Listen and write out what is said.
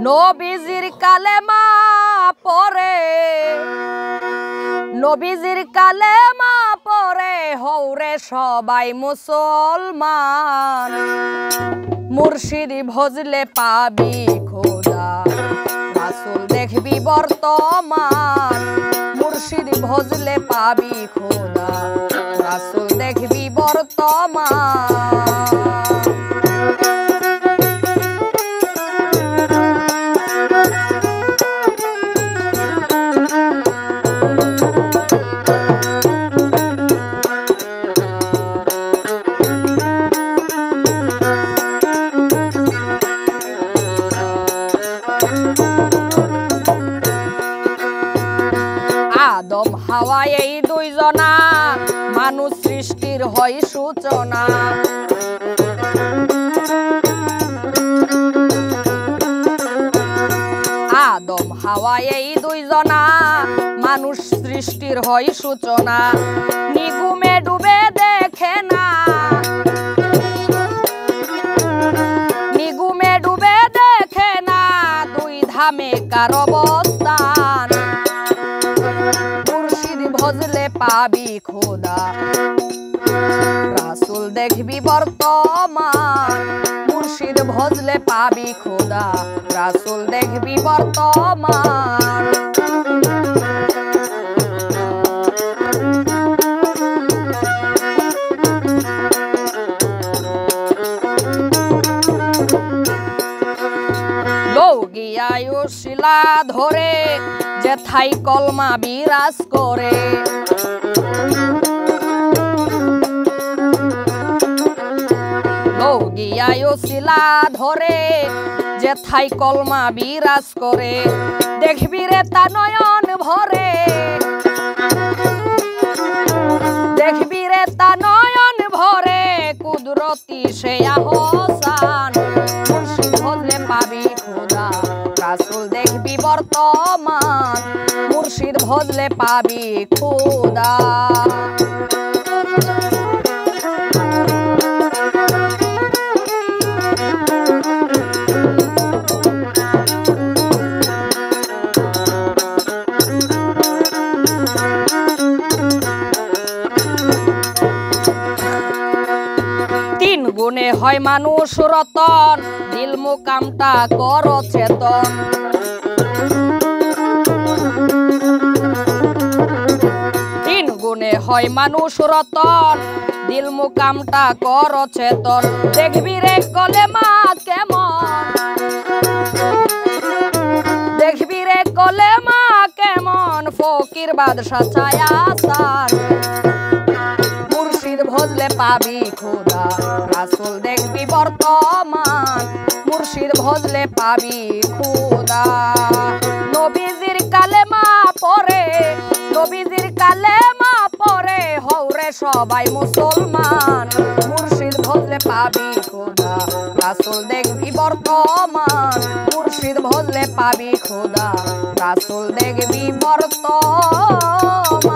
নবীজির কালেমা পড়ে, নবীজির কালেমা পড়ে হৌরে সবাই মুসলমান। মুর্শিদ ভজলে পাবি খোদা, রাসূল দেখবি বর্তমান। মুর্শিদ ভজলে পাবি খোদা, রাসূল দেখবি বর্তমান। আদম হাওয়া এই দুইজনা, মানুষ সৃষ্টির হয় সূচনা। আদম হাওয়া এই দুইজনা, মানুষ সৃষ্টির হয় সূচনা। নিগুমে ডুবে দেখে না, নিগুমে ডুবে দেখে না, দুই ধামে কার অবস্থান। মুর্শিদ ভজলে পাবি খোদা, রাসূল দেখবি বর্তমান। মুর্শিদ ভজলে পাবি খোদা, রাসূল দেখবি বর্তমান। লৌগিয়ায় শিলা ধরে যেথায় কলমা বিরাজ করে। লৌগিয়ায় শিলা ধরে যেথায় কলমা বিরাজ করে। দেখবি রে তা নয়ন ভরে, দেখবি রে তা নয়ন ভরে, কুদরতি সে আহসান। মুর্শিদ ভজলে পাবি খোদা, রাসূল দেখবি বর্তমান। মুর্শিদ ভজলে পাবি খোদা। তিন গুণে হয় মানুষ রতন, দিল মুকামটা কর চেতন। তিন গুণে হয় মানুষ রতন, দিল মুকামটা কর চেতন। দেখবি রে কলেমা কেমন, দেখবি রে কলেমা কেমন, ফকির বাদশা ছায়া সান। মুর্শিদ ভজলে পাবি খোদা, রাসূল দেখবি বর্তমান। মুর্শিদ ভজলে পাবি খোদা। নবীজির কালেমা পড়ে, নবীজির কালেমা পড়ে হৌরে সবাই মুসলমান। মুর্শিদ ভজলে পাবি খোদা, রাসূল দেখবি বর্তমান। মুর্শিদ ভজলে পাবি খোদা, রাসূল দেখবি বর্তমান।